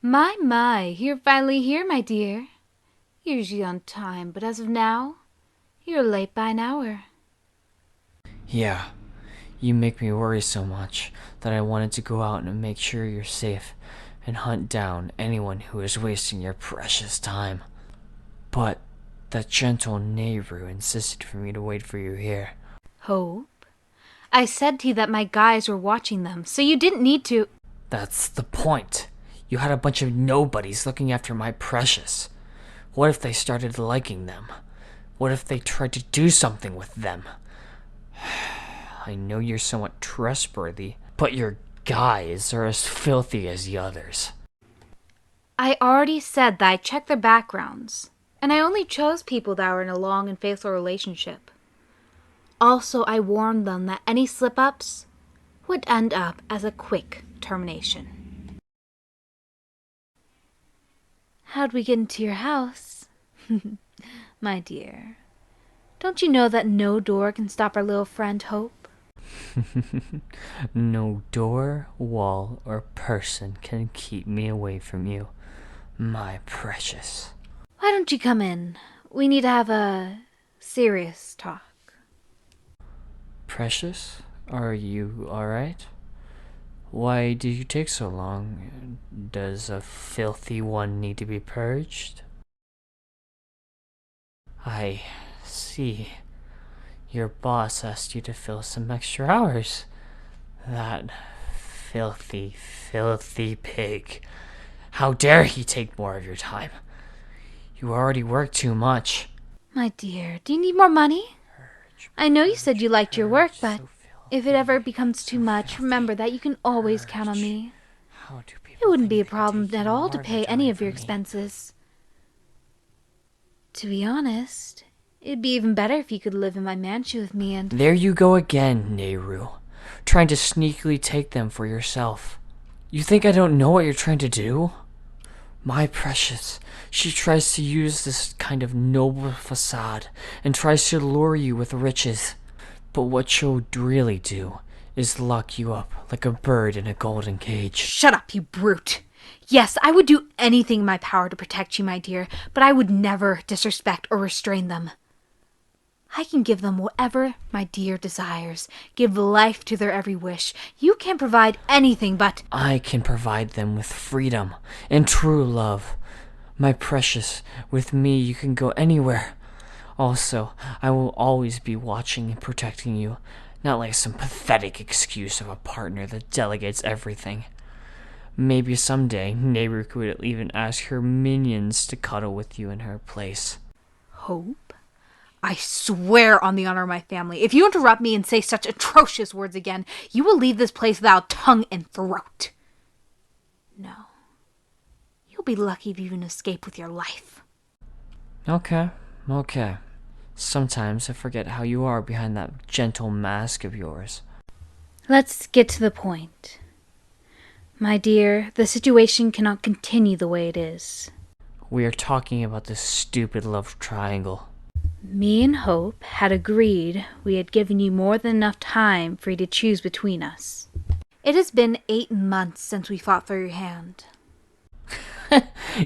My, you're finally here, my dear. You're usually on time, but as of now, you're late by an hour. Yeah, you make me worry so much that I wanted to go out and make sure you're safe and hunt down anyone who is wasting your precious time. But that gentle Nehru insisted for me to wait for you here. Hope? I said to you that my guys were watching them, so you didn't need to. That's the point. You had a bunch of nobodies looking after my precious. What if they started liking them? What if they tried to do something with them? I know you're somewhat trustworthy, but your guys are as filthy as the others. I already said that I checked their backgrounds, and I only chose people that were in a long and faithful relationship. Also, I warned them that any slip-ups would end up as a quick termination. How'd we get into your house? My dear, don't you know that no door can stop our little friend Hope? No door, wall, or person can keep me away from you, my precious. Why don't you come in? We need to have a serious talk. Precious? Are you alright? Why do you take so long? Does a filthy one need to be purged? I see. Your boss asked you to fill some extra hours. That filthy, filthy pig. How dare he take more of your time? You already work too much. My dear, do you need more money? I know you said you liked your work, but if it ever becomes too much, remember that you can always count on me. It wouldn't be a problem at all to pay any of your expenses. To be honest, it'd be even better if you could live in my mansion with me and... There you go again, Nehru. Trying to sneakily take them for yourself. You think I don't know what you're trying to do? My precious, she tries to use this kind of noble facade and tries to lure you with riches. But what she'll really do is lock you up like a bird in a golden cage. Shut up, you brute! Yes, I would do anything in my power to protect you, my dear, but I would never disrespect or restrain them. I can give them whatever my dear desires, give life to their every wish. You can't provide anything but... I can provide them with freedom and true love. My precious, with me you can go anywhere. Also, I will always be watching and protecting you, not like some pathetic excuse of a partner that delegates everything. Maybe someday Nehru could even ask her minions to cuddle with you in her place. Hope? I swear on the honor of my family, if you interrupt me and say such atrocious words again, you will leave this place without tongue and throat. No. You'll be lucky if you even escape with your life. Okay. Sometimes I forget how you are behind that gentle mask of yours. Let's get to the point. My dear, the situation cannot continue the way it is. We are talking about this stupid love triangle. Me and Hope had agreed we had given you more than enough time for you to choose between us. It has been 8 months since we fought for your hand.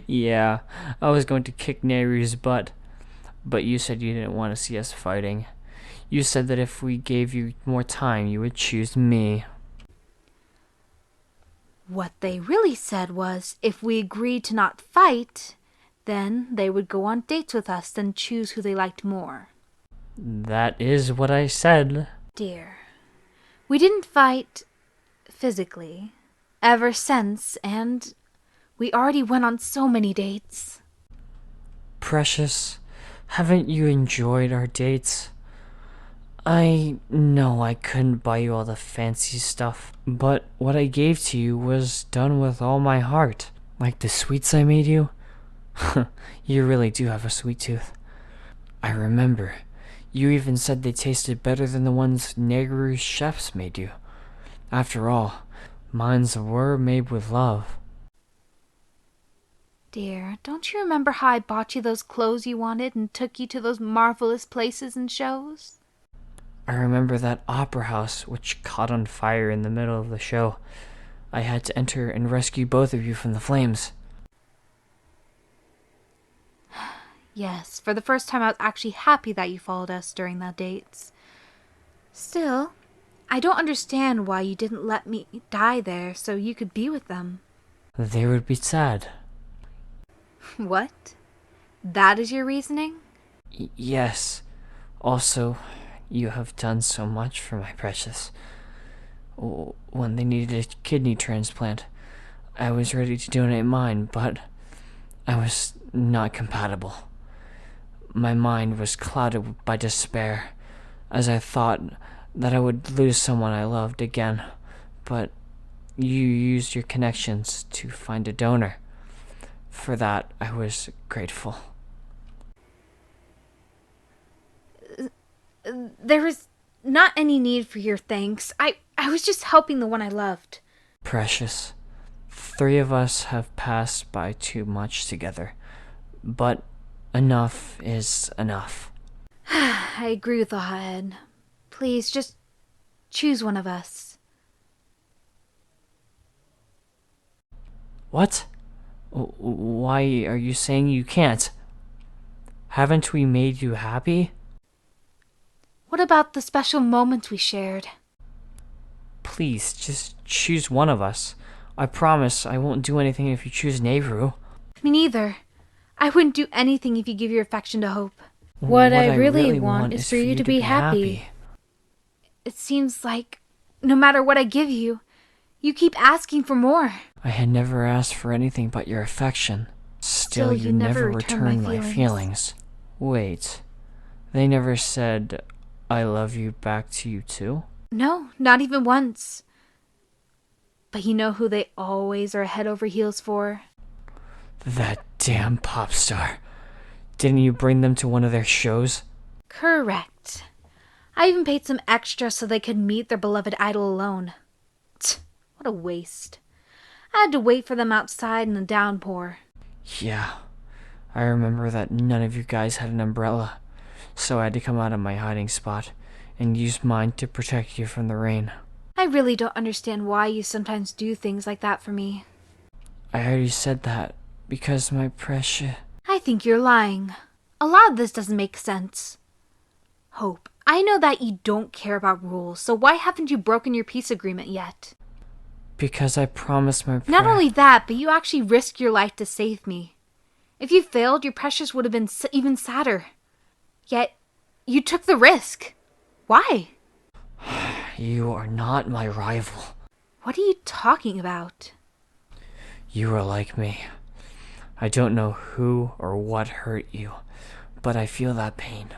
Yeah, I was going to kick Nehru's butt, but you said you didn't want to see us fighting. You said that if we gave you more time, you would choose me. What they really said was, if we agreed to not fight, then they would go on dates with us and choose who they liked more. That is what I said. Dear, we didn't fight physically ever since, and we already went on so many dates. Precious, haven't you enjoyed our dates? I know I couldn't buy you all the fancy stuff, but what I gave to you was done with all my heart. Like the sweets I made you? You really do have a sweet tooth. I remember. You even said they tasted better than the ones Nehru's chefs made you. After all, mines were made with love. Dear, don't you remember how I bought you those clothes you wanted and took you to those marvelous places and shows? I remember that opera house which caught on fire in the middle of the show. I had to enter and rescue both of you from the flames. Yes, for the first time I was actually happy that you followed us during the dates. Still, I don't understand why you didn't let me die there so you could be with them. They would be sad. What? That is your reasoning? Yes. Also, you have done so much for my precious. When they needed a kidney transplant, I was ready to donate mine, but I was not compatible. My mind was clouded by despair, as I thought that I would lose someone I loved again, but you used your connections to find a donor. For that, I was grateful. There is not any need for your thanks. I was just helping the one I loved. Precious, 3 of us have passed by too much together, but enough is enough. I agree with the hothead. Please, just choose one of us. What? Why are you saying you can't? Haven't we made you happy? What about the special moments we shared? Please, just choose one of us. I promise I won't do anything if you choose Nehru. Me neither. I wouldn't do anything if you give your affection to Hope. What I really want is for you to be happy. It seems like no matter what I give you, you keep asking for more. I had never asked for anything but your affection. Still, you never returned my feelings. Wait, they never said, I love you back to you too? No, not even once. But you know who they always are head over heels for? That damn pop star. Didn't you bring them to one of their shows? Correct. I even paid some extra so they could meet their beloved idol alone. Tch, what a waste. I had to wait for them outside in the downpour. Yeah, I remember that none of you guys had an umbrella, so I had to come out of my hiding spot and use mine to protect you from the rain. I really don't understand why you sometimes do things like that for me. I already said that because my precious... I think you're lying. A lot of this doesn't make sense. Hope, I know that you don't care about rules, so why haven't you broken your peace agreement yet? Because I promised my Not only that, but you actually risked your life to save me. If you failed, your precious would have been even sadder. Yet, you took the risk. Why? You are not my rival. What are you talking about? You are like me. I don't know who or what hurt you, but I feel that pain.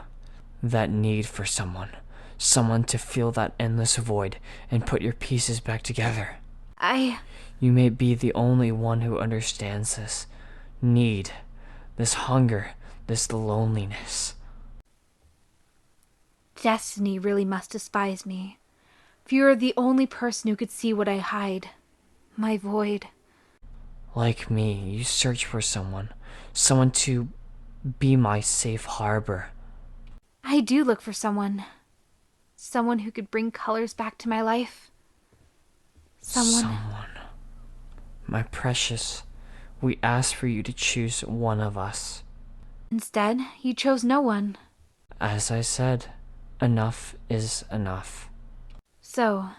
That need for someone. Someone to fill that endless void and put your pieces back together. You may be the only one who understands this need, this hunger, this loneliness. Destiny really must despise me. For you are the only person who could see what I hide. My void. Like me, you search for someone to be my safe harbor. I do look for someone. Someone who could bring colors back to my life. Someone. My precious, we asked for you to choose one of us. Instead, you chose no one. As I said, enough is enough. So,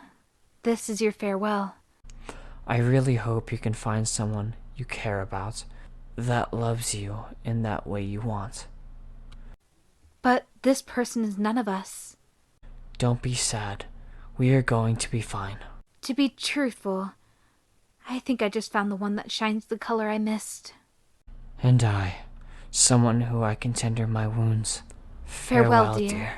this is your farewell. I really hope you can find someone you care about that loves you in that way you want. But this person is none of us. Don't be sad. We are going to be fine. To be truthful, I think I just found the one that shines the color I missed. And I, someone who I can tender my wounds. Farewell, dear.